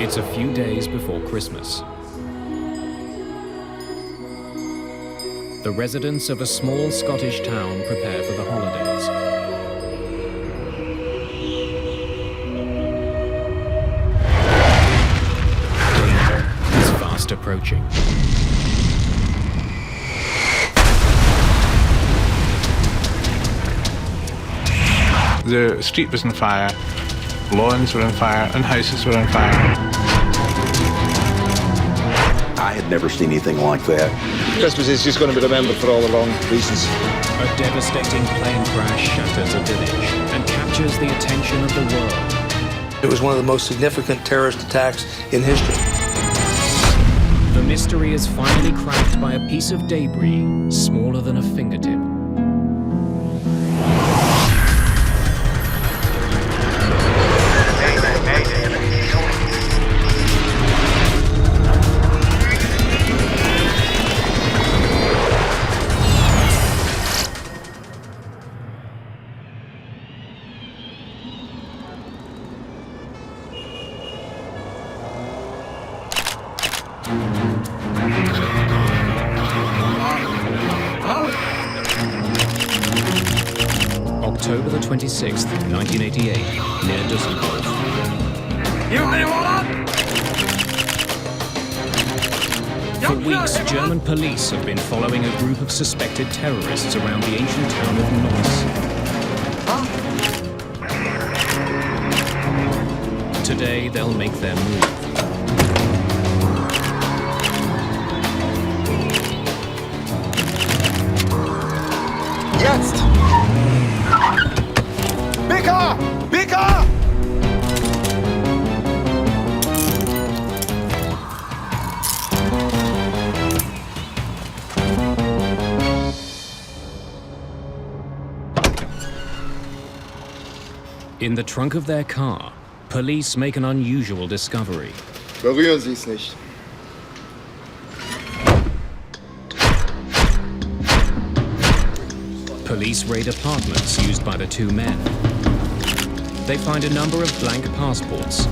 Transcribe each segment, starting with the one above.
It's a few days before Christmas. The residents of a small Scottish town prepare for the holidays. Danger is fast approaching. The street was on fire, lawns were on fire, and houses were on fire. I had never seen anything like that. Christmas is just going to be remembered for all the wrong reasons. A devastating plane crash shatters a village and captures the attention of the world. It was one of the most significant terrorist attacks in history. The mystery is finally cracked by a piece of debris smaller than a fingertip. October the 26th, 1988, near Düsseldorf. For weeks, German police have been following a group of suspected terrorists around the ancient town of Neuss. Today, they'll make their move. Jetzt! BK! BK! In the trunk of their car, police make an unusual discovery. Berühren Sie es nicht. Police raid apartments used by the two men. They find a number of blank passports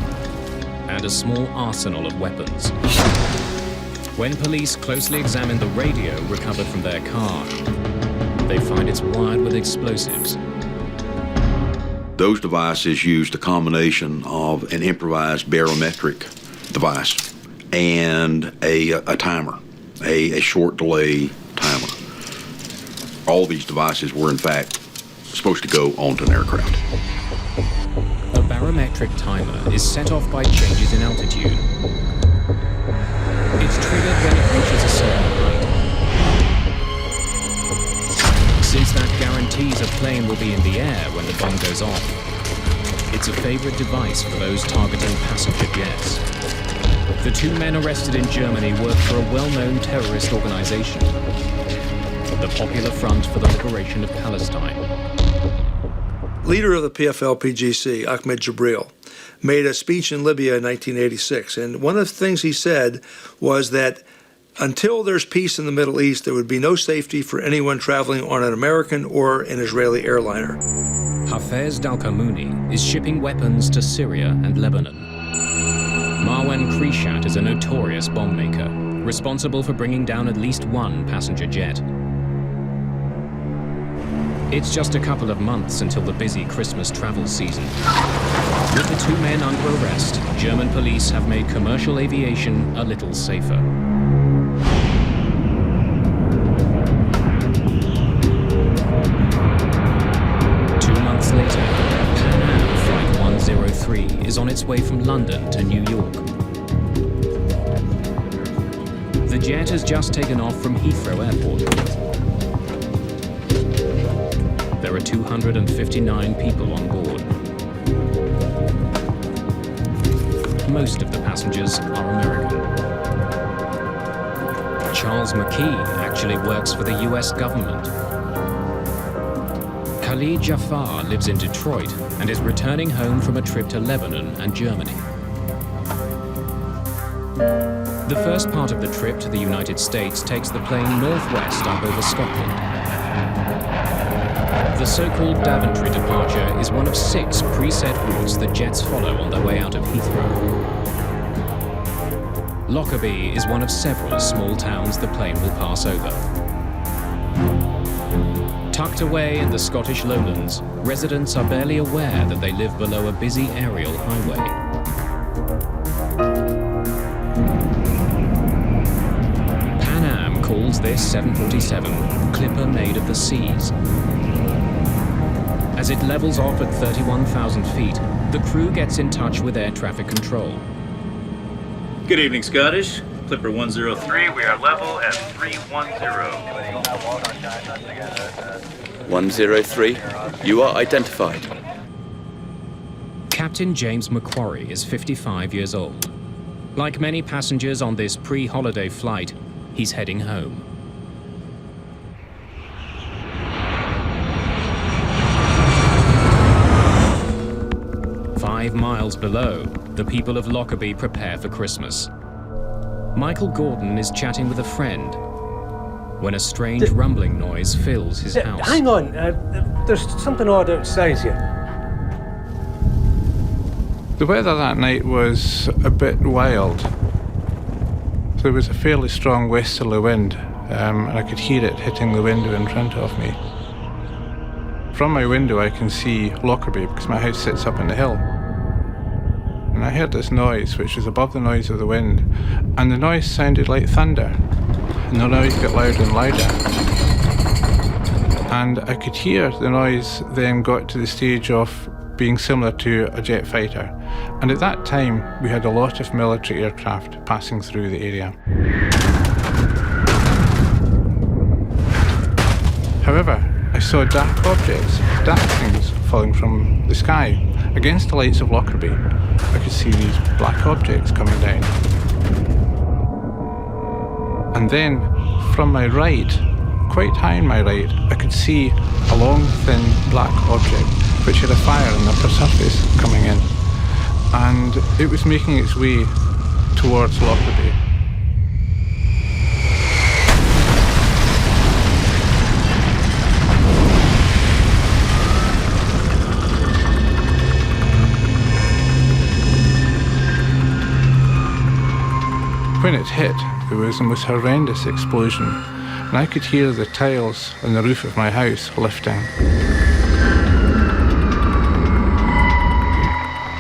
and a small arsenal of weapons. When police closely examine the radio recovered from their car, they find it's wired with explosives. Those devices used a combination of an improvised barometric device and a timer, a short delay timer. All these devices were, in fact, supposed to go onto an aircraft. A barometric timer is set off by changes in altitude. It's triggered when it reaches a certain height. Since that guarantees a plane will be in the air when the bomb goes off, it's a favorite device for those targeting passenger jets. The two men arrested in Germany work for a well-known terrorist organization, the Popular Front for the Liberation of Palestine. Leader of the PFLP-GC, Ahmed Jibril, made a speech in Libya in 1986, and one of the things he said was that until there's peace in the Middle East, there would be no safety for anyone traveling on an American or an Israeli airliner. Hafez Dalkamouni is shipping weapons to Syria and Lebanon. Marwan Krishat is a notorious bomb maker, responsible for bringing down at least one passenger jet. It's just a couple of months until the busy Christmas travel season. With the two men under arrest, German police have made commercial aviation a little safer. Later, Pan Am Flight 103 is on its way from London to New York. The jet has just taken off from Heathrow Airport. There are 259 people on board. Most of the passengers are American. Charles McKee actually works for the US government. Khalid Jafar lives in Detroit and is returning home from a trip to Lebanon and Germany. The first part of the trip to the United States takes the plane northwest up over Scotland. The so-called Daventry departure is one of 6 preset routes that jets follow on their way out of Heathrow. Lockerbie is one of several small towns the plane will pass over. Tucked away in the Scottish lowlands, residents are barely aware that they live below a busy aerial highway. Pan Am calls this 747 Clipper Maid of the Seas. As it levels off at 31,000 feet, the crew gets in touch with air traffic control. Good evening, Scottish. Clipper 103, we are level at 310. 103, you are identified. Captain James Macquarie is 55 years old. Like many passengers on this pre-holiday flight, he's heading home. Five miles below, the people of Lockerbie prepare for Christmas. Michael Gordon is chatting with a friend when a strange rumbling noise fills his house. Hang on, there's something odd outside here. The weather that night was a bit wild. There was a fairly strong westerly wind, and I could hear it hitting the window in front of me. From my window I can see Lockerbie because my house sits up on the hill. And I heard this noise which was above the noise of the wind, and the noise sounded like thunder. And the noise got louder and louder. And I could hear the noise then got to the stage of being similar to a jet fighter. And at that time we had a lot of military aircraft passing through the area. However, I saw dark objects, dark things falling from the sky. Against the lights of Lockerbie, I could see these black objects coming down. And then, from my right, quite high on my right, I could see a long, thin, black object which had a fire on the upper surface coming in. And it was making its way towards Lockerbie. When it hit, there was the most horrendous explosion, and I could hear the tiles on the roof of my house lifting.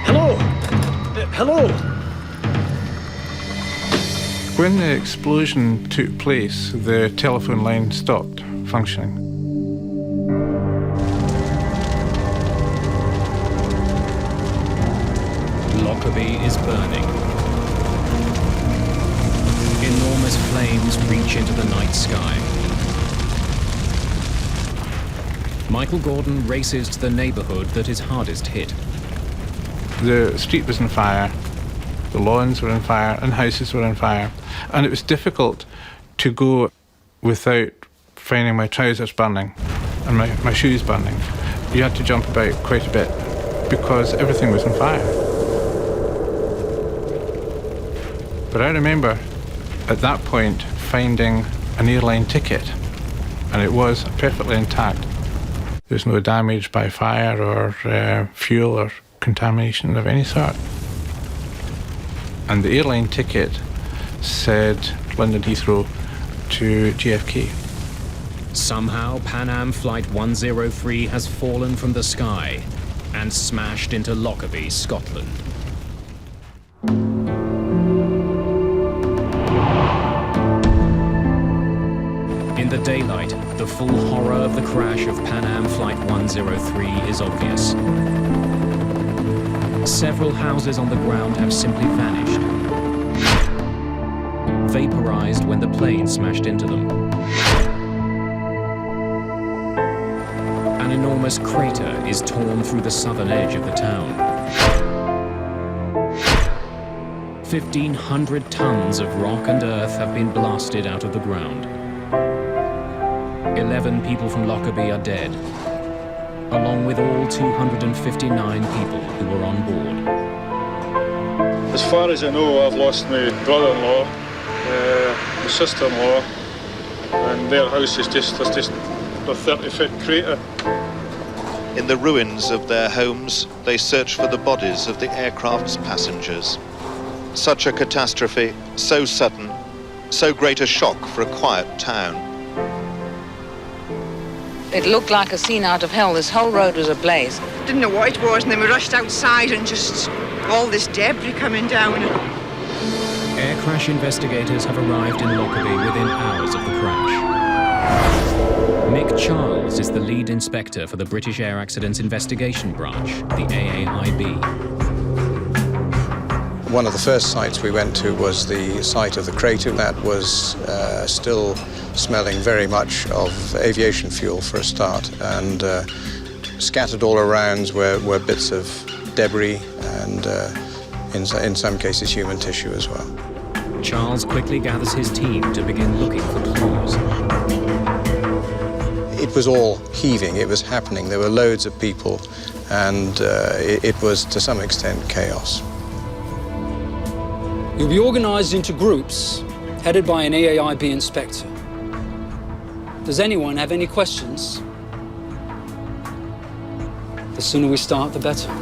Hello? Hello? When the explosion took place, the telephone line stopped functioning. Lockerbie is burning. Enormous flames reach into the night sky. Michael Gordon races to the neighborhood that is hardest hit. The street was on fire, the lawns were on fire, and houses were on fire. And it was difficult to go without finding my trousers burning and my shoes burning. You had to jump about quite a bit because everything was on fire. But I remember at that point finding an airline ticket, and it was perfectly intact. There's no damage by fire or fuel or contamination of any sort. And the airline ticket said London Heathrow to JFK. Somehow Pan Am Flight 103 has fallen from the sky and smashed into Lockerbie, Scotland. In the daylight, the full horror of the crash of Pan Am Flight 103 is obvious. Several houses on the ground have simply vanished, vaporized when the plane smashed into them. An enormous crater is torn through the southern edge of the town. 1,500 tons of rock and earth have been blasted out of the ground. 11 people from Lockerbie are dead, along with all 259 people who were on board. As far as I know, I've lost my brother-in-law, my sister-in-law, and their house is just a 30-foot crater. In the ruins of their homes, they search for the bodies of the aircraft's passengers. Such a catastrophe, so sudden, so great a shock for a quiet town. It looked like a scene out of hell. This whole road was ablaze. Didn't know what it was, and then we rushed outside and just all this debris coming down. Air crash investigators have arrived in Lockerbie within hours of the crash. Mick Charles is the lead inspector for the British Air Accidents Investigation Branch, the AAIB. One of the first sites we went to was the site of the crater. That was still smelling very much of aviation fuel for a start, and scattered all around were bits of debris and in some cases human tissue as well. Charles quickly gathers his team to begin looking for clues. It was all heaving, it was happening, there were loads of people, and it was to some extent chaos. You'll be organised into groups, headed by an AAIB inspector. Does anyone have any questions? The sooner we start, the better.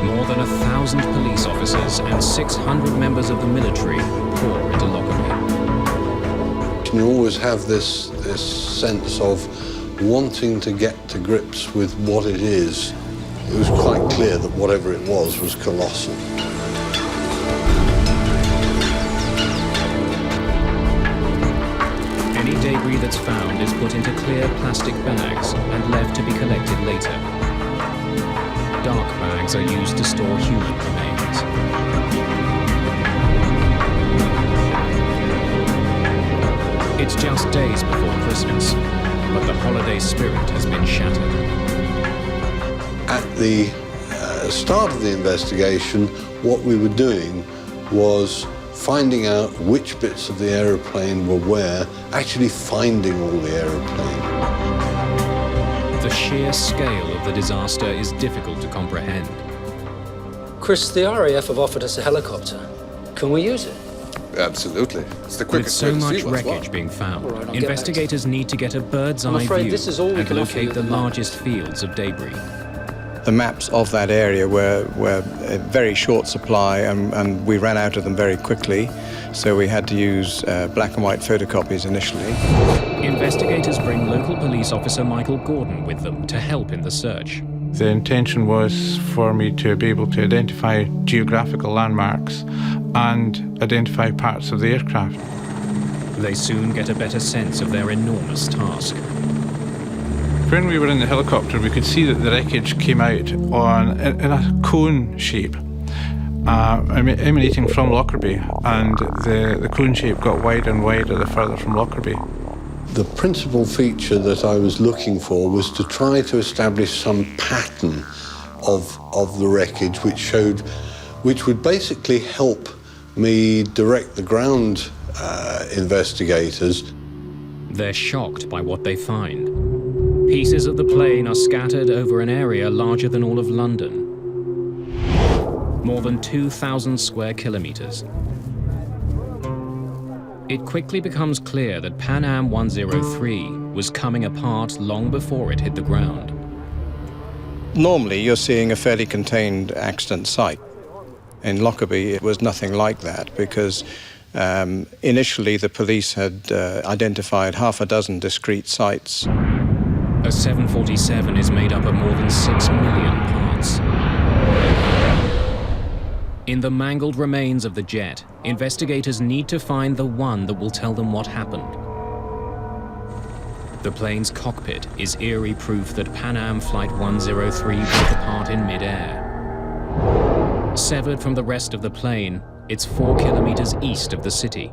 More than 1,000 police officers and 600 members of the military pour into Lockerbie. You always have this sense of wanting to get to grips with what it is. It was quite clear that whatever it was colossal. Any debris that's found is put into clear plastic bags and left to be collected later. Dark bags are used to store human remains. It's just days before Christmas, but the holiday spirit has been shattered. At the start of the investigation, what we were doing was finding out which bits of the aeroplane were where, actually finding all the aeroplane. The sheer scale of the disaster is difficult to comprehend. Chris, the RAF have offered us a helicopter. Can we use it? Absolutely. It's the With quickest so way to much see what's wreckage what. being found, All right, I'll get investigators need to get a bird's I'm eye afraid view this is all we and can offer you locate at the the moment. largest fields of debris. The maps of that area were a very short supply, and we ran out of them very quickly, so we had to use black and white photocopies initially. Investigators bring local police officer Michael Gordon with them to help in the search. The intention was for me to be able to identify geographical landmarks and identify parts of the aircraft. They soon get a better sense of their enormous task. When we were in the helicopter, we could see that the wreckage came out in a cone shape, emanating from Lockerbie, and the cone shape got wider and wider the further from Lockerbie. The principal feature that I was looking for was to try to establish some pattern of the wreckage which would basically help me direct the ground investigators. They're shocked by what they find. Pieces of the plane are scattered over an area larger than all of London. More than 2,000 square kilometers. It quickly becomes clear that Pan Am 103 was coming apart long before it hit the ground. Normally, you're seeing a fairly contained accident site. In Lockerbie, it was nothing like that because initially the police had identified half a dozen discrete sites. A 747 is made up of more than 6 million parts. In the mangled remains of the jet, investigators need to find the one that will tell them what happened. The plane's cockpit is eerie proof that Pan Am Flight 103 broke apart in mid-air. Severed from the rest of the plane, it's 4 kilometers east of the city.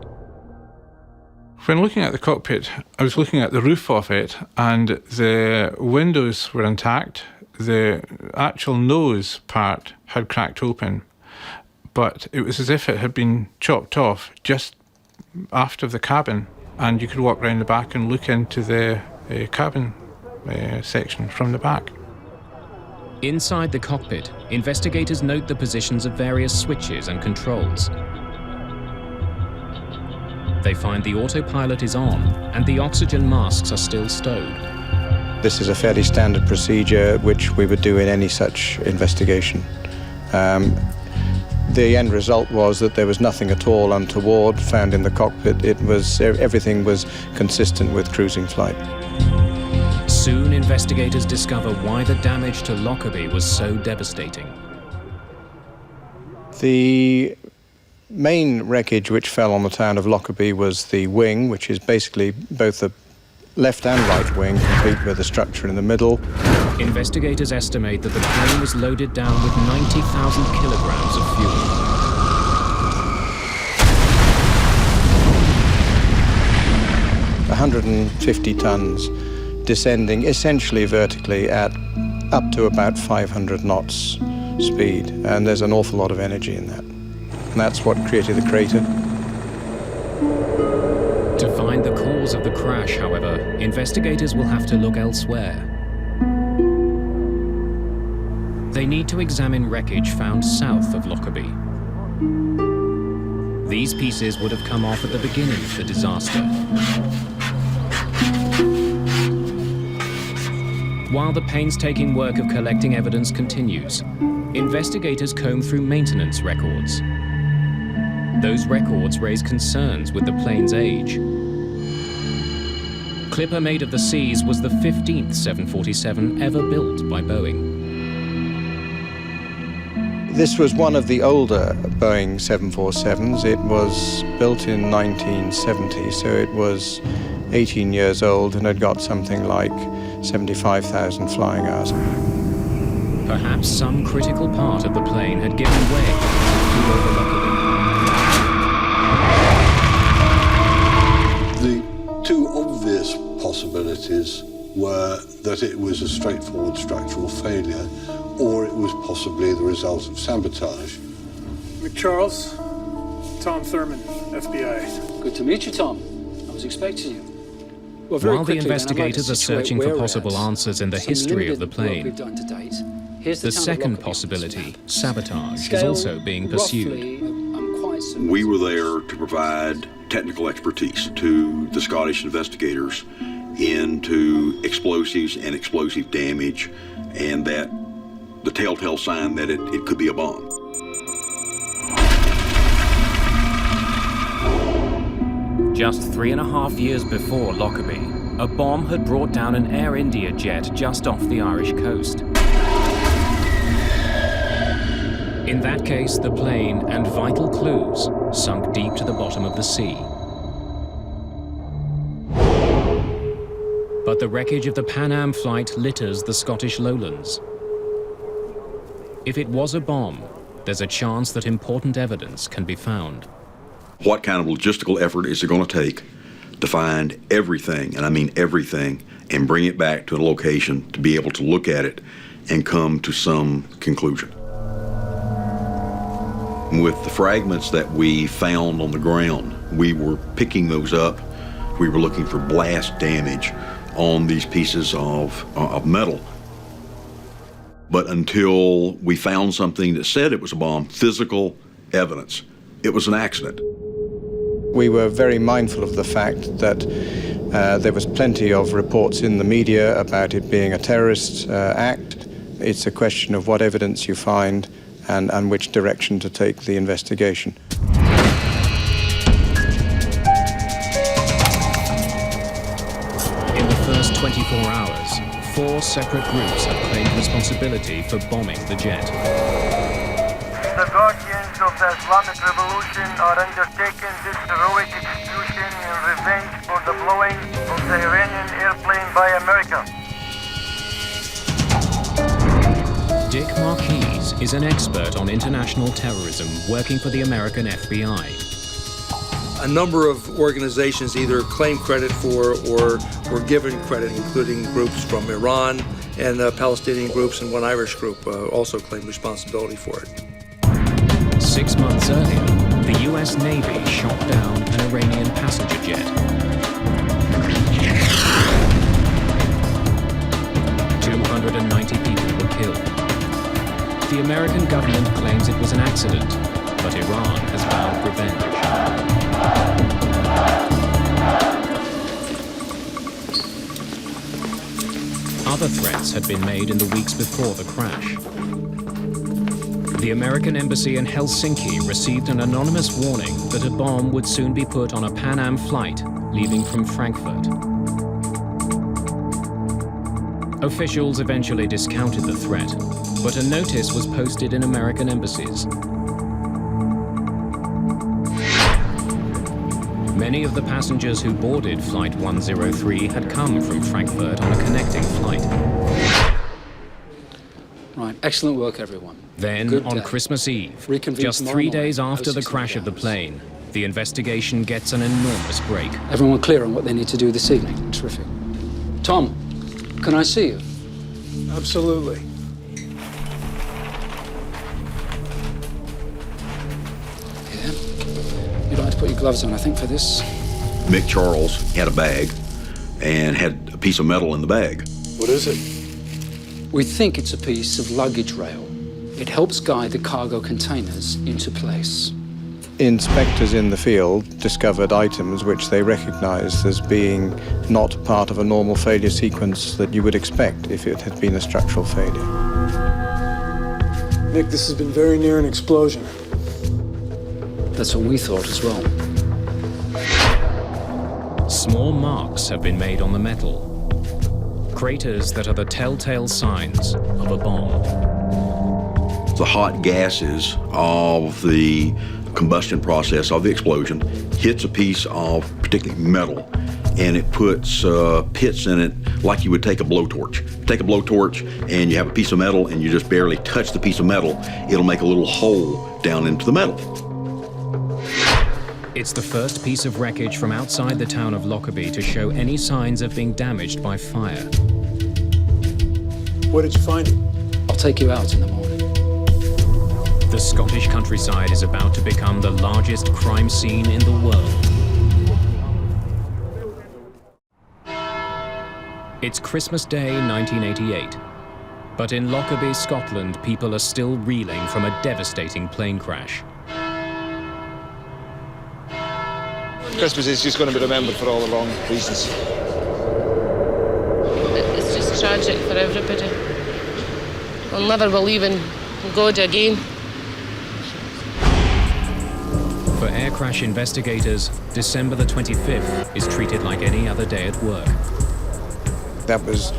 When looking at the cockpit, I was looking at the roof of it, and the windows were intact. The actual nose part had cracked open, but it was as if it had been chopped off just aft of the cabin, and you could walk round the back and look into the cabin section from the back. Inside the cockpit, investigators note the positions of various switches and controls. They find the autopilot is on and the oxygen masks are still stowed. This is a fairly standard procedure which we would do in any such investigation. The end result was that there was nothing at all untoward found in the cockpit. Everything was consistent with cruising flight. Soon, investigators discover why the damage to Lockerbie was so devastating. The main wreckage which fell on the town of Lockerbie was the wing, which is basically both the left and right wing, complete with a structure in the middle. Investigators estimate that the plane was loaded down with 90,000 kilograms of fuel. 150 tons, descending essentially vertically at up to about 500 knots speed, and there's an awful lot of energy in that. And that's what created the crater. To find the cause of the crash, however, investigators will have to look elsewhere. They need to examine wreckage found south of Lockerbie. These pieces would have come off at the beginning of the disaster. While the painstaking work of collecting evidence continues, investigators comb through maintenance records. Those records raise concerns with the plane's age. Clipper Maid of the Seas was the 15th 747 ever built by Boeing. This was one of the older Boeing 747s. It was built in 1970, so it was 18 years old and had got something like 75,000 flying hours. Perhaps some critical part of the plane had given way as it flew over Lockerbie. The two obvious possibilities were that it was a straightforward structural failure, or it was possibly the result of sabotage. McCharles, Tom Thurman, FBI. Good to meet you, Tom. I was expecting you. Well, While the investigators are searching for possible answers in the history of the plane, the second possibility, sabotage, is also being pursued. We were there to provide technical expertise to the Scottish investigators into explosives and explosive damage, and that the telltale sign that it could be a bomb. Just 3.5 years before Lockerbie, a bomb had brought down an Air India jet just off the Irish coast. In that case, the plane and vital clues sunk deep to the bottom of the sea. But the wreckage of the Pan Am flight litters the Scottish lowlands. If it was a bomb, there's a chance that important evidence can be found. What kind of logistical effort is it going to take to find everything, and I mean everything, and bring it back to a location to be able to look at it and come to some conclusion? With the fragments that we found on the ground, we were picking those up. We were looking for blast damage on these pieces of metal. But until we found something that said it was a bomb, physical evidence, it was an accident. We were very mindful of the fact that there was plenty of reports in the media about it being a terrorist act. It's a question of what evidence you find and which direction to take the investigation. In the first 24 hours, 4 separate groups have claimed responsibility for bombing the jet. The guardians of the Islamic Revolution are undertaking this heroic execution in revenge for the blowing of the Iranian airplane by America. Dick Marquise is an expert on international terrorism working for the American FBI. A number of organizations either claim credit for or were given credit, including groups from Iran and Palestinian groups, and one Irish group also claimed responsibility for it. 6 months earlier, the US Navy shot down an Iranian passenger jet. 290 people were killed. The American government claims it was an accident, but Iran has vowed revenge. Other threats had been made in the weeks before the crash. The American embassy in Helsinki received an anonymous warning that a bomb would soon be put on a Pan Am flight leaving from Frankfurt. Officials eventually discounted the threat, but a notice was posted in American embassies. Many of the passengers who boarded Flight 103 had come from Frankfurt on a connecting flight. Right, excellent work, everyone. Then, Good on day. Christmas Eve, Reconvene just tomorrow 3 morning, days after the 06 crash of the hours. plane, the investigation gets an enormous break. Everyone clear on what they need to do this evening? Terrific. Tom, can I see you? Absolutely. Yeah. You'd like to put your gloves on, I think, for this. Mick Charles had a bag and had a piece of metal in the bag. What is it? We think it's a piece of luggage rail. It helps guide the cargo containers into place. Inspectors in the field discovered items which they recognized as being not part of a normal failure sequence that you would expect if it had been a structural failure. Nick, this has been very near an explosion. That's what we thought as well. Small marks have been made on the metal. Craters that are the telltale signs of a bomb. The hot gases of the combustion process of the explosion hits a piece of particularly metal, and it puts pits in it like you would take a blowtorch. Take a blowtorch and you have a piece of metal and you just barely touch the piece of metal, it'll make a little hole down into the metal. It's the first piece of wreckage from outside the town of Lockerbie to show any signs of being damaged by fire. Where did you find it? I'll take you out in the morning. The Scottish countryside is about to become the largest crime scene in the world. It's Christmas Day 1988. But in Lockerbie, Scotland, people are still reeling from a devastating plane crash. Christmas is just going to be remembered for all the wrong reasons. It's just tragic for everybody. We'll never believe in God again. For air crash investigators, December the 25th is treated like any other day at work. That was,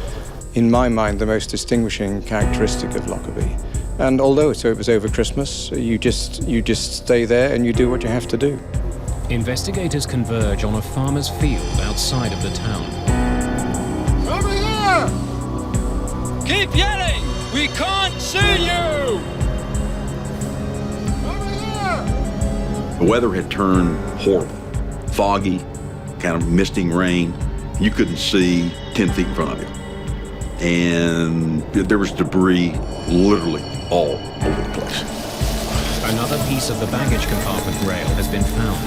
in my mind, the most distinguishing characteristic of Lockerbie. And although it was over Christmas, you just stay there and you do what you have to do. Investigators converge on a farmer's field outside of the town. Over here! Keep yelling! We can't see you! Over here! The weather had turned horrible. Foggy, kind of misting rain. You couldn't see 10 feet in front of you. And there was debris literally all over the place. Another piece of the baggage compartment rail has been found.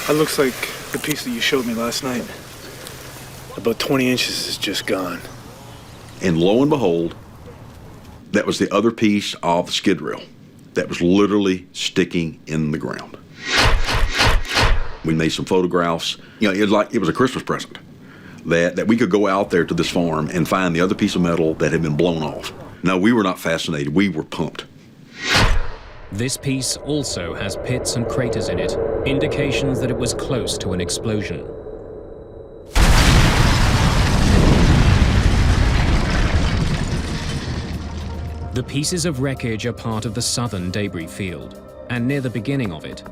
That looks like the piece that you showed me last night. About 20 inches is just gone. And lo and behold, that was the other piece of the skid rail that was literally sticking in the ground. We made some photographs. You know, it was a Christmas present that we could go out there to this farm and find the other piece of metal that had been blown off. No, we were not fascinated. We were pumped. This piece also has pits and craters in it, indications that it was close to an explosion. The pieces of wreckage are part of the southern debris field, and near the beginning of it.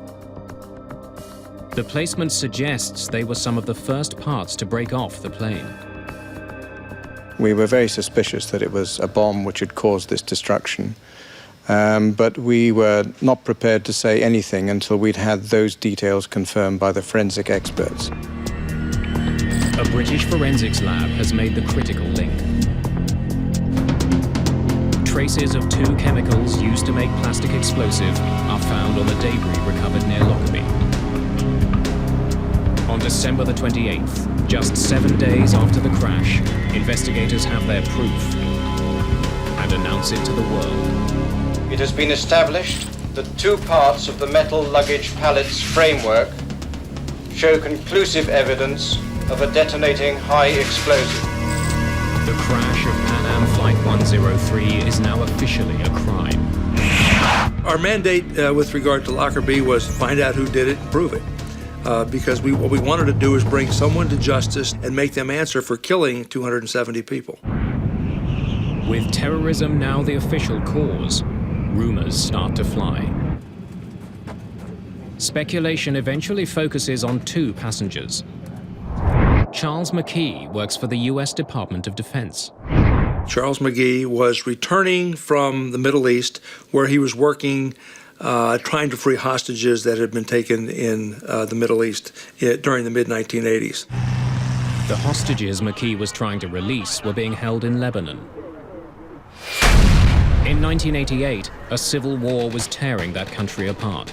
The placement suggests they were some of the first parts to break off the plane. We were very suspicious that it was a bomb which had caused this destruction. But we were not prepared to say anything until we'd had those details confirmed by the forensic experts. A British forensics lab has made the critical link. Traces of 2 chemicals used to make plastic explosive are found on the debris recovered near Lockerbie. On December the 28th, just 7 days after the crash, investigators have their proof and announce it to the world. It has been established that 2 parts of the metal luggage pallet's framework show conclusive evidence of a detonating high explosive. The crash of Pan Am Flight 103 is now officially a crime. Our mandate with regard to Lockerbie was find out who did it and prove it. Because what we wanted to do is bring someone to justice and make them answer for killing 270 people. With terrorism now the official cause, rumors start to fly. Speculation eventually focuses on two passengers. Charles McKee works for the US Department of Defense. Charles McGee was returning from the Middle East, where he was working trying to free hostages that had been taken in the Middle East during the mid-1980s. The hostages McKee was trying to release were being held in Lebanon. In 1988, a civil war was tearing that country apart.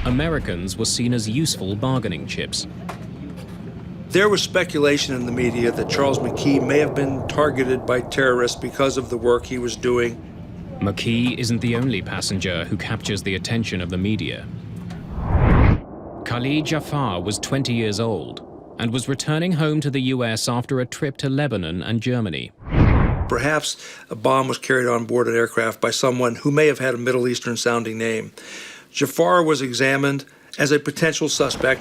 Americans were seen as useful bargaining chips. There was speculation in the media that Charles McKee may have been targeted by terrorists because of the work he was doing. McKee isn't the only passenger who captures the attention of the media. Khalid Jafar was 20 years old and was returning home to the US after a trip to Lebanon and Germany. Perhaps a bomb was carried on board an aircraft by someone who may have had a Middle Eastern-sounding name. Jafar was examined as a potential suspect.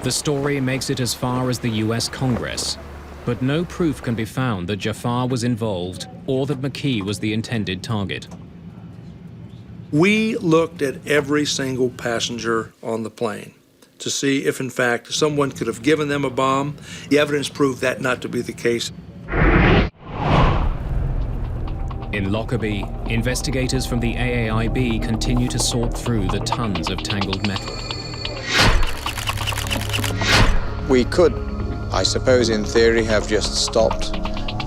The story makes it as far as the US Congress, but no proof can be found that Jafar was involved or that McKee was the intended target. We looked at every single passenger on the plane to see if, in fact, someone could have given them a bomb. The evidence proved that not to be the case. In Lockerbie, investigators from the AAIB continue to sort through the tons of tangled metal. We could, I suppose in theory, have just stopped,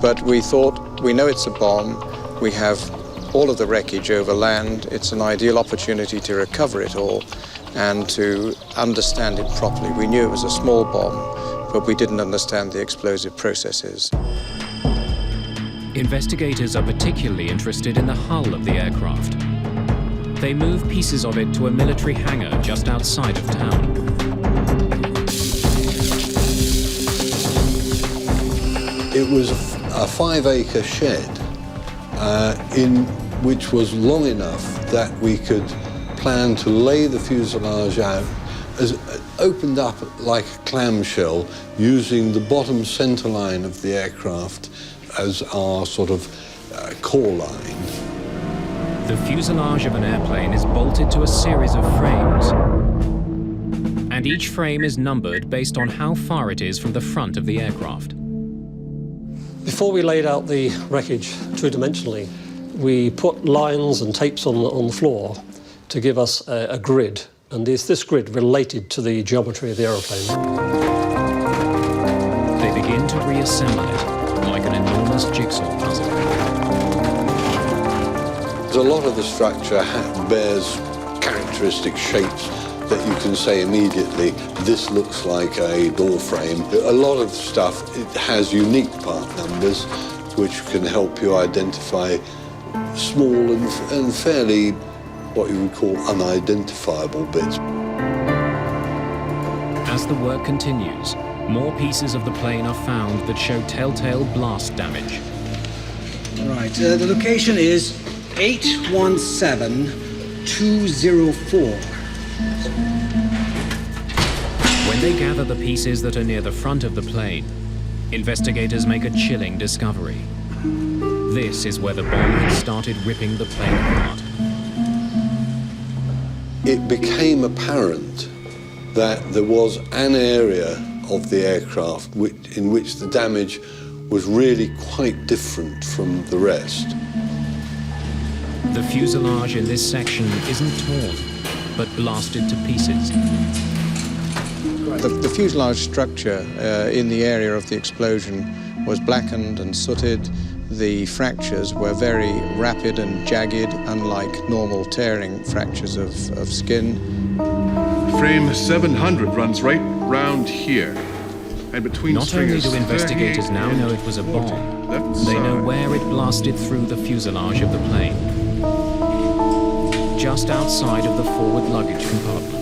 but we thought, we know it's a bomb, we have all of the wreckage over land, it's an ideal opportunity to recover it all and to understand it properly. We knew it was a small bomb, but we didn't understand the explosive processes. Investigators are particularly interested in the hull of the aircraft. They move pieces of it to a military hangar just outside of town. It was a 5-acre shed which was long enough that we could plan to lay the fuselage out, opened up like a clamshell, using the bottom center line of the aircraft as our sort of core line. The fuselage of an airplane is bolted to a series of frames, and each frame is numbered based on how far it is from the front of the aircraft. Before we laid out the wreckage two-dimensionally, we put lines and tapes on the floor to give us a grid, and this grid related to the geometry of the aeroplane. They begin to reassemble it like an enormous jigsaw puzzle. A lot of the structure bears characteristic shapes that you can say immediately, this looks like a door frame. A lot of stuff, it has unique part numbers which can help you identify small and fairly what you would call unidentifiable bits. As the work continues, more pieces of the plane are found that show telltale blast damage. Right, the location is 817204. When they gather the pieces that are near the front of the plane, investigators make a chilling discovery. This is where the bomb had started ripping the plane apart. It became apparent that there was an area of the aircraft in which the damage was really quite different from the rest. The fuselage in this section isn't torn, but blasted to pieces. The fuselage structure in the area of the explosion was blackened and sooted. The fractures were very rapid and jagged, unlike normal tearing fractures of skin. Frame 700 runs right round here. And between Not only do investigators now know it was a bomb, they know where it blasted through the fuselage of the plane. Just outside of the forward luggage compartment.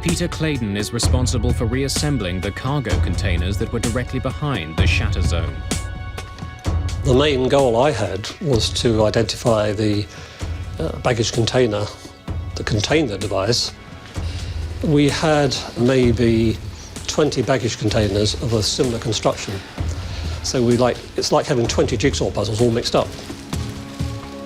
Peter Clayton is responsible for reassembling the cargo containers that were directly behind the shatter zone. The main goal I had was to identify the baggage container that contained the device. We had maybe 20 baggage containers of a similar construction. So it's like having 20 jigsaw puzzles all mixed up.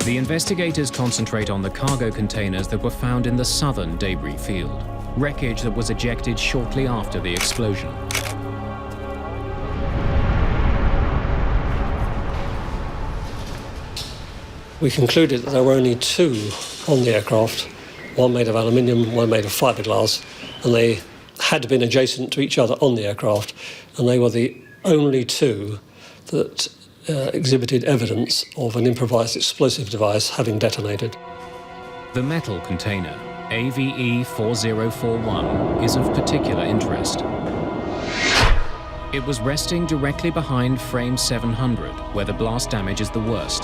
The investigators concentrate on the cargo containers that were found in the southern debris field, wreckage that was ejected shortly after the explosion. We concluded that there were only two on the aircraft, one made of aluminium, one made of fiberglass, and they had been adjacent to each other on the aircraft, and they were the only two that exhibited evidence of an improvised explosive device having detonated. The metal container, AVE 4041, is of particular interest. It was resting directly behind frame 700, where the blast damage is the worst.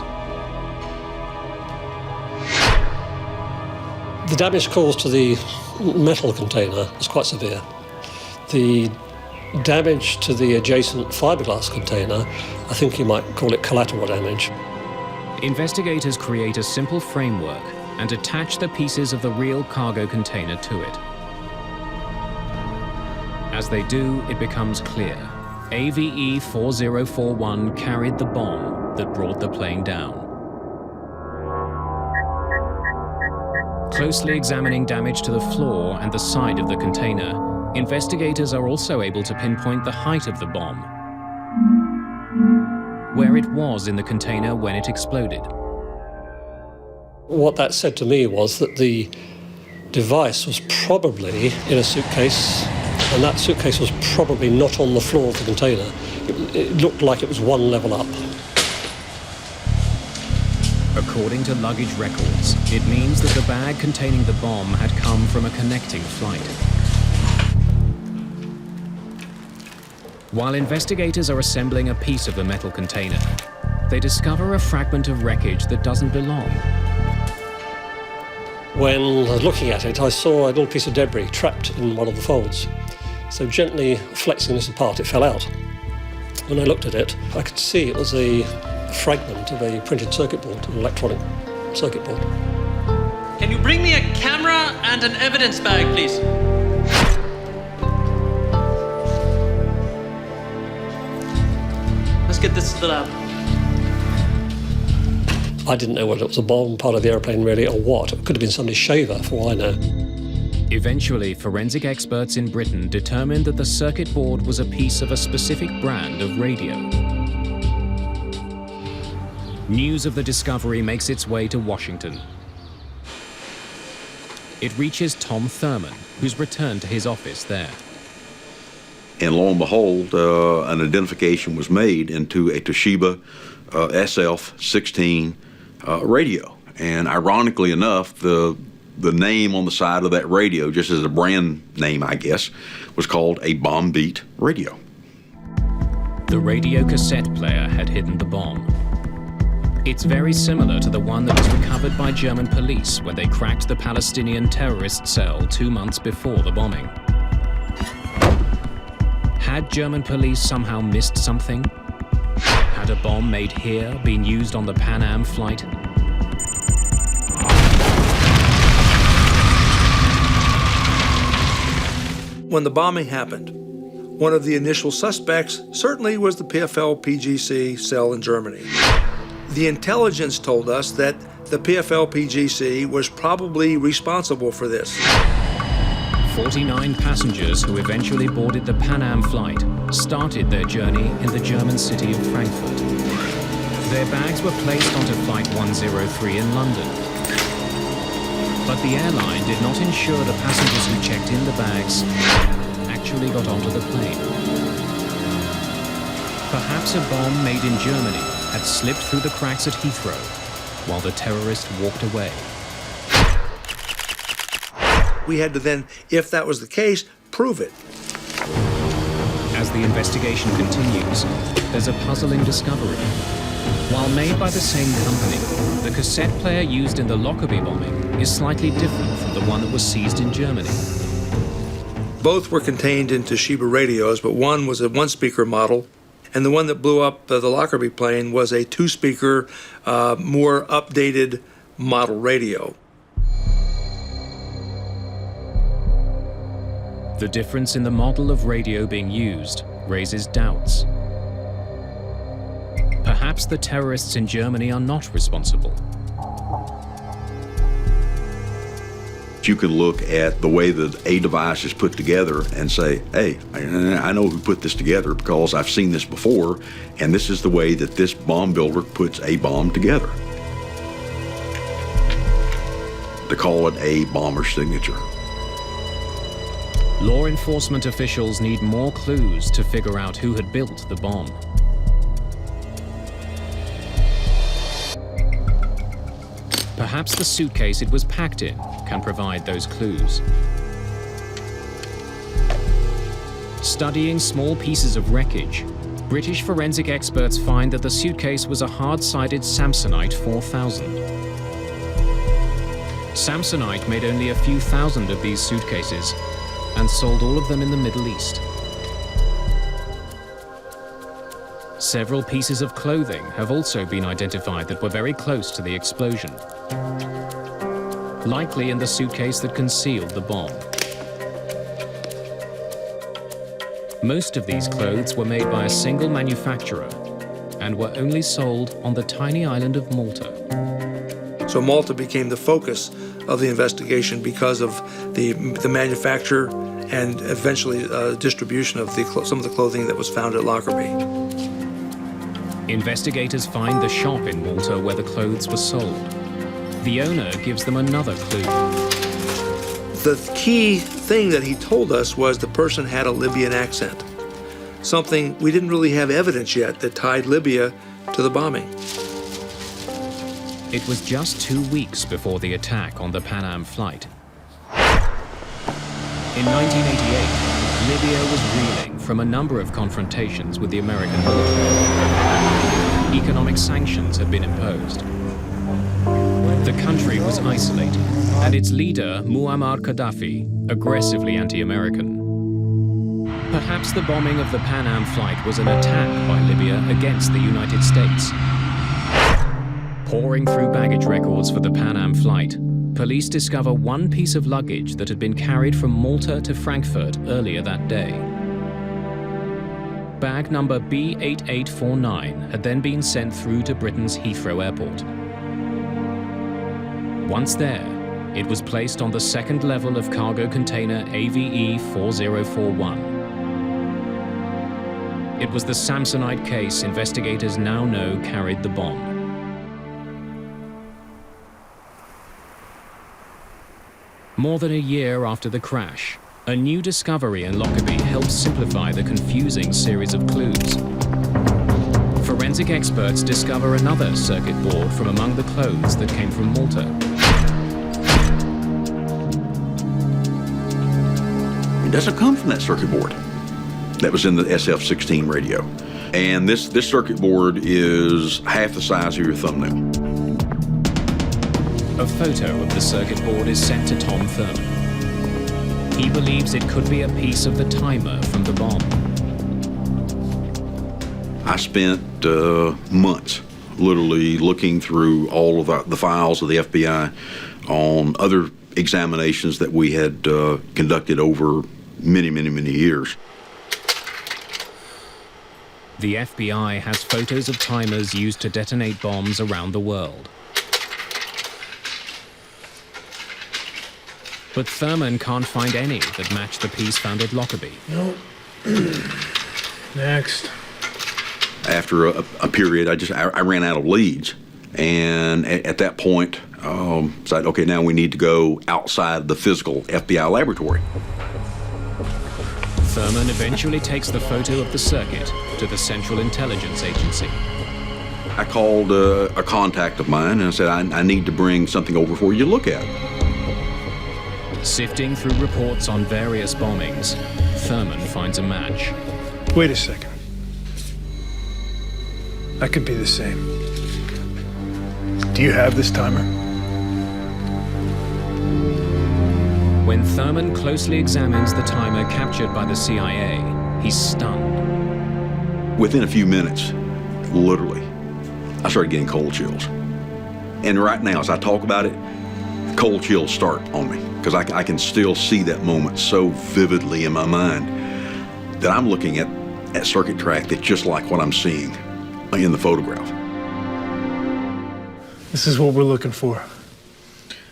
The damage caused to the metal container was quite severe. The damage to the adjacent fiberglass container, I think you might call it collateral damage. Investigators create a simple framework and attach the pieces of the real cargo container to it. As they do, it becomes clear. AVE 4041 carried the bomb that brought the plane down. Closely examining damage to the floor and the side of the container, investigators are also able to pinpoint the height of the bomb, where it was in the container when it exploded. What that said to me was that the device was probably in a suitcase, and that suitcase was probably not on the floor of the container. It looked like it was one level up. According to luggage records, it means that the bag containing the bomb had come from a connecting flight. While investigators are assembling a piece of the metal container, they discover a fragment of wreckage that doesn't belong. When I was looking at it, I saw a little piece of debris trapped in one of the folds. So gently flexing this apart, it fell out. When I looked at it, I could see it was a fragment of a printed circuit board, an electronic circuit board. Can you bring me a camera and an evidence bag, please? Let's get this to the lab. I didn't know whether it was a bomb part of the airplane really or what. It could have been somebody's shaver, for all I know. Eventually, forensic experts in Britain determined that the circuit board was a piece of a specific brand of radio. News of the discovery makes its way to Washington. It reaches Tom Thurman, who's returned to his office there. And lo and behold, an identification was made into a Toshiba SF-16 radio. And ironically enough, the name on the side of that radio, just as a brand name, I guess, was called a bomb beat radio. The radio cassette player had hidden the bomb. It's very similar to the one that was recovered by German police when they cracked the Palestinian terrorist cell 2 months before the bombing. Had German police somehow missed something? Had a bomb made here been used on the Pan Am flight? When the bombing happened, one of the initial suspects certainly was the PFL-PGC cell in Germany. The intelligence told us that the PFL-PGC was probably responsible for this. 49 passengers who eventually boarded the Pan Am flight started their journey in the German city of Frankfurt. Their bags were placed onto Flight 103 in London. But the airline did not ensure the passengers who checked in the bags actually got onto the plane. Perhaps a bomb made in Germany had slipped through the cracks at Heathrow while the terrorist walked away. We had to then, if that was the case, prove it. As the investigation continues, there's a puzzling discovery. While made by the same company, the cassette player used in the Lockerbie bombing is slightly different from the one that was seized in Germany. Both were contained into Sheba radios, but one was a one-speaker model, and the one that blew up the Lockerbie plane was a two-speaker, more updated model radio. The difference in the model of radio being used raises doubts. Perhaps the terrorists in Germany are not responsible. You can look at the way that a device is put together and say, hey, I know who put this together because I've seen this before, and this is the way that this bomb builder puts a bomb together. To call it a bomber's signature. Law enforcement officials need more clues to figure out who had built the bomb. Perhaps the suitcase it was packed in can provide those clues. Studying small pieces of wreckage, British forensic experts find that the suitcase was a hard-sided Samsonite 4000. Samsonite made only a few thousand of these suitcases and sold all of them in the Middle East. Several pieces of clothing have also been identified that were very close to the explosion, likely in the suitcase that concealed the bomb. Most of these clothes were made by a single manufacturer and were only sold on the tiny island of Malta. So Malta became the focus of the investigation because of the manufacture and eventually distribution of some of the clothing that was found at Lockerbie. Investigators find the shop in Malta where the clothes were sold. The owner gives them another clue. The key thing that he told us was the person had a Libyan accent, something we didn't really have evidence yet that tied Libya to the bombing. It was just 2 weeks before the attack on the Pan Am flight. In 1988, Libya was reeling from a number of confrontations with the American military. Economic sanctions had been imposed. The country was isolated, and its leader, Muammar Gaddafi, aggressively anti-American. Perhaps the bombing of the Pan Am flight was an attack by Libya against the United States. Poring through baggage records for the Pan Am flight, police discover one piece of luggage that had been carried from Malta to Frankfurt earlier that day. Bag number B8849 had then been sent through to Britain's Heathrow Airport. Once there, it was placed on the second level of cargo container AVE 4041. It was the Samsonite case investigators now know carried the bomb. More than a year after the crash, a new discovery in Lockerbie helped simplify the confusing series of clues. Forensic experts discover another circuit board from among the clothes that came from Malta. It doesn't come from that circuit board that was in the SF-16 radio. And this circuit board is half the size of your thumbnail. A photo of the circuit board is sent to Tom Thurman. He believes it could be a piece of the timer from the bomb. I spent months literally looking through all of the files of the FBI on other examinations that we had conducted over many, many, many years. The FBI has photos of timers used to detonate bombs around the world. But Thurman can't find any that match the piece found at Lockerbie. Nope. Next. After a period, I ran out of leads. And at that point, decided, okay, now we need to go outside the physical FBI laboratory. Thurman eventually takes the photo of the circuit to the Central Intelligence Agency. I called a contact of mine and I said, I need to bring something over for you to look at. Sifting through reports on various bombings, Thurman finds a match. Wait a second. That could be the same. Do you have this timer? When Thurman closely examines the timer captured by the CIA, he's stunned. Within a few minutes, literally, I started getting cold chills. And right now, as I talk about it, cold chills start on me because I can still see that moment so vividly in my mind that I'm looking at circuit track that's just like what I'm seeing in the photograph. This is what we're looking for.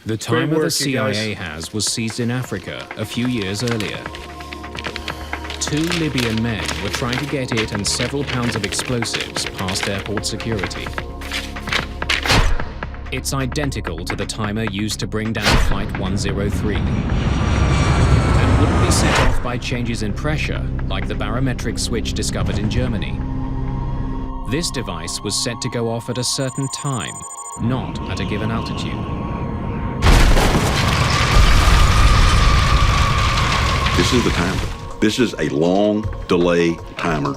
The timer the CIA has was seized in Africa a few years earlier. 2 Libyan men were trying to get it and several pounds of explosives past airport security. It's identical to the timer used to bring down Flight 103. And wouldn't be set off by changes in pressure like the barometric switch discovered in Germany. This device was set to go off at a certain time, not at a given altitude. This is the timer. This is a long delay timer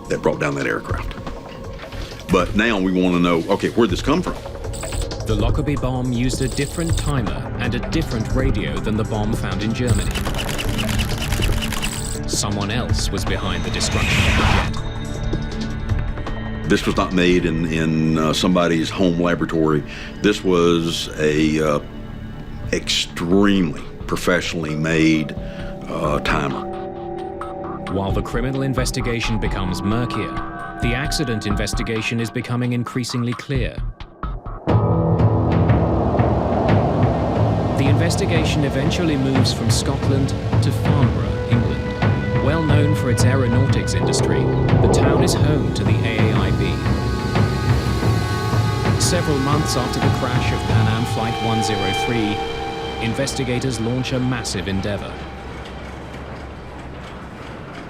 that brought down that aircraft. But now we want to know, okay, where'd this come from? The Lockerbie bomb used a different timer and a different radio than the bomb found in Germany. Someone else was behind the destruction of the jet. This was not made in somebody's home laboratory. This was a extremely professionally made timer. While the criminal investigation becomes murkier, the accident investigation is becoming increasingly clear. The investigation eventually moves from Scotland to Farnborough, England. Well known for its aeronautics industry, the town is home to the AAIB. Several months after the crash of Pan Am Flight 103, investigators launch a massive endeavor.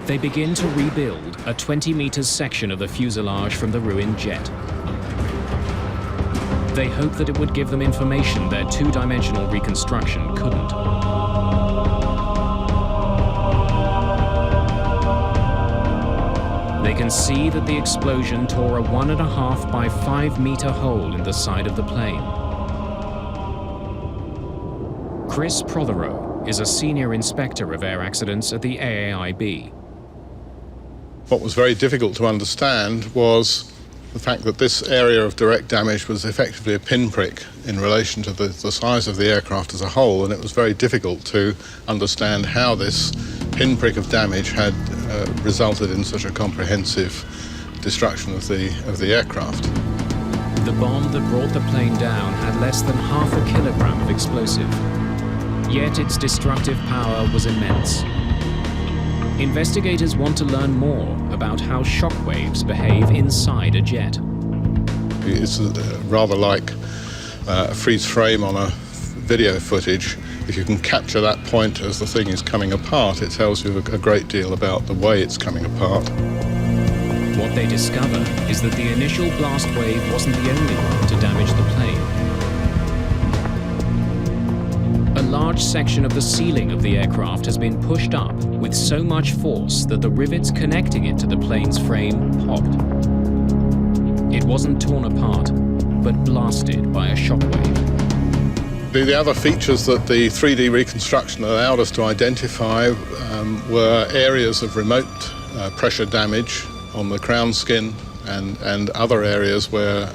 They begin to rebuild a 20 meters section of the fuselage from the ruined jet. They hope that it would give them information their two-dimensional reconstruction couldn't. They can see that the explosion tore a 1.5 by 5 meter hole in the side of the plane. Chris Prothero is a senior inspector of air accidents at the AAIB. What was very difficult to understand was the fact that this area of direct damage was effectively a pinprick in relation to the size of the aircraft as a whole, and it was very difficult to understand how this pinprick of damage had resulted in such a comprehensive destruction of the aircraft. The bomb that brought the plane down had less than 0.5 kilogram of explosive, yet its destructive power was immense. Investigators want to learn more about how shockwaves behave inside a jet. It's rather like a freeze frame on a video footage. If you can capture that point as the thing is coming apart, it tells you a great deal about the way it's coming apart. What they discover is that the initial blast wave wasn't the only one to damage the plane. A large section of the ceiling of the aircraft has been pushed up with so much force that the rivets connecting it to the plane's frame popped. It wasn't torn apart, but blasted by a shockwave. The other features that the 3D reconstruction allowed us to identify were areas of remote pressure damage on the crown skin and other areas where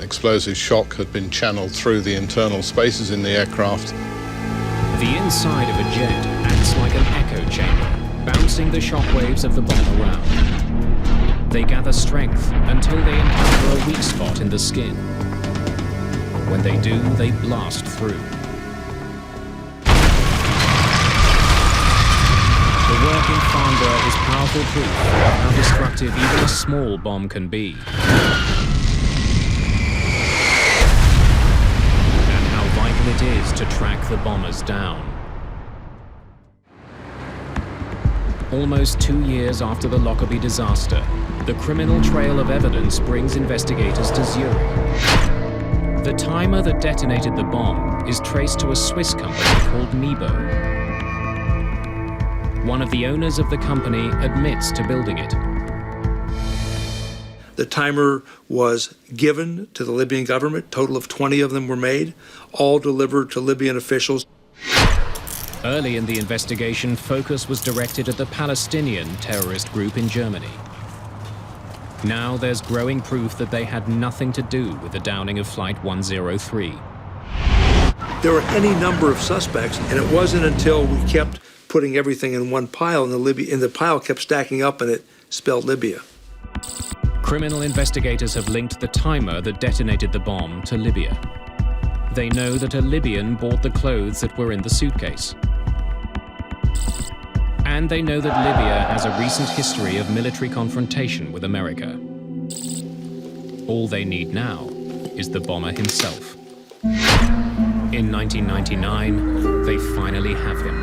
explosive shock had been channeled through the internal spaces in the aircraft. The inside of a jet acts like an echo chamber, bouncing the shockwaves of the bomb around. They gather strength until they encounter a weak spot in the skin. When they do, they blast through. The work in Farnborough is powerful proof of how destructive even a small bomb can be. It is to track the bombers down. Almost 2 years after the Lockerbie disaster, the criminal trail of evidence brings investigators to Zurich. The timer that detonated the bomb is traced to a Swiss company called Nebo. One of the owners of the company admits to building it. The timer was given to the Libyan government. A total of 20 of them were made, all delivered to Libyan officials. Early in the investigation, focus was directed at the Palestinian terrorist group in Germany. Now there's growing proof that they had nothing to do with the downing of Flight 103. There were any number of suspects, and it wasn't until we kept putting everything in one pile, and the pile kept stacking up, and it spelled Libya. Criminal investigators have linked the timer that detonated the bomb to Libya. They know that a Libyan bought the clothes that were in the suitcase. And they know that Libya has a recent history of military confrontation with America. All they need now is the bomber himself. In 1999, they finally have him.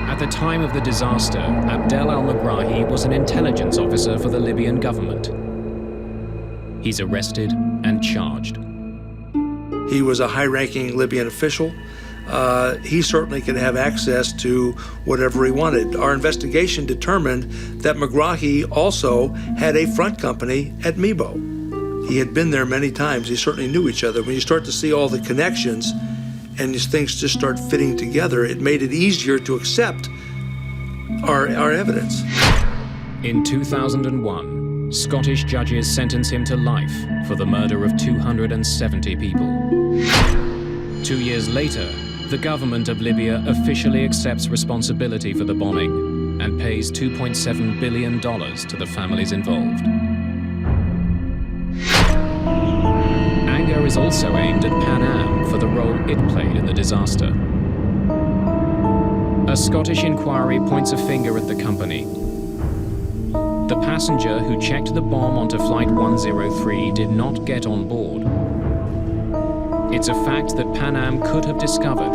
At the time of the disaster, al-Megrahi was an intelligence officer for the Libyan government. He's arrested and charged. He was a high-ranking Libyan official. He certainly could have access to whatever he wanted. Our investigation determined that Megrahi also had a front company at Mibo. He had been there many times. He certainly knew each other. When you start to see all the connections and these things just start fitting together, it made it easier to accept our evidence. In 2001, Scottish judges sentenced him to life for the murder of 270 people. 2 years later, the government of Libya officially accepts responsibility for the bombing and pays $2.7 billion to the families involved. Anger is also aimed at Pan Am for the role it played in the disaster. A Scottish inquiry points a finger at the company. The passenger who checked the bomb onto Flight 103 did not get on board. It's a fact that Pan Am could have discovered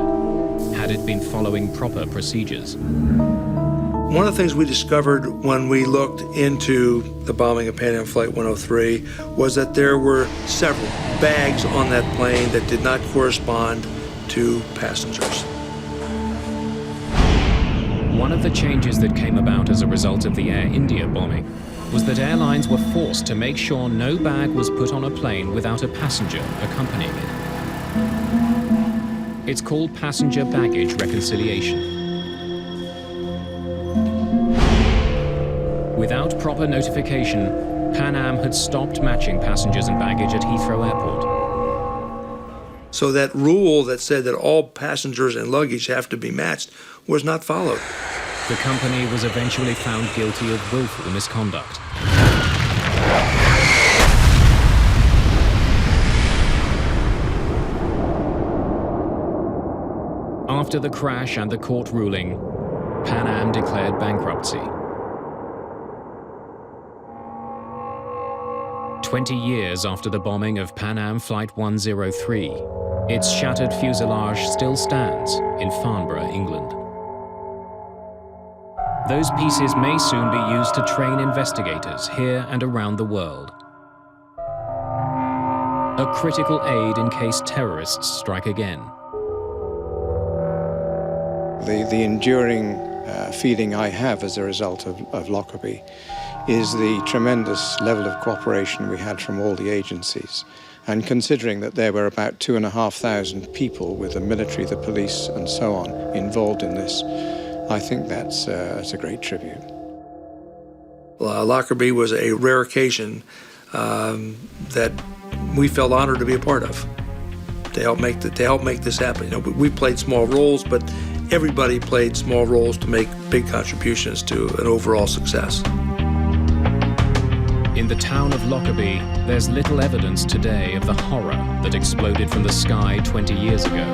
had it been following proper procedures. One of the things we discovered when we looked into the bombing of Pan Am Flight 103 was that there were several bags on that plane that did not correspond to passengers. One of the changes that came about as a result of the Air India bombing was that airlines were forced to make sure no bag was put on a plane without a passenger accompanying it. It's called passenger baggage reconciliation. Without proper notification, Pan Am had stopped matching passengers and baggage at Heathrow Airport. So that rule that said that all passengers and luggage have to be matched was not followed. The company was eventually found guilty of willful misconduct. After the crash and the court ruling, Pan Am declared bankruptcy. 20 years after the bombing of Pan Am Flight 103, its shattered fuselage still stands in Farnborough, England. Those pieces may soon be used to train investigators here and around the world. A critical aid in case terrorists strike again. The enduring feeling I have as a result of Lockerbie is the tremendous level of cooperation we had from all the agencies. And considering that there were about 2,500 people with the military, the police, and so on involved in this, I think that's a great tribute. Lockerbie was a rare occasion that we felt honored to be a part of, to help make this happen. You know, we played small roles, but everybody played small roles to make big contributions to an overall success. In the town of Lockerbie, there's little evidence today of the horror that exploded from the sky 20 years ago.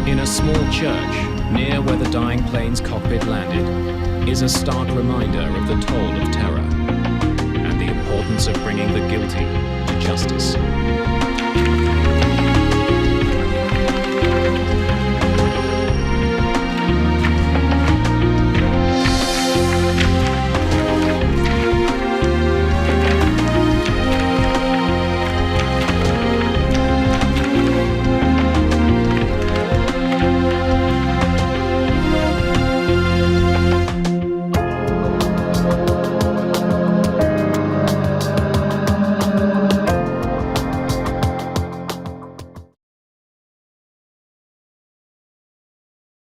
In a small church, near where the dying plane's cockpit landed, is a stark reminder of the toll of terror and the importance of bringing the guilty to justice.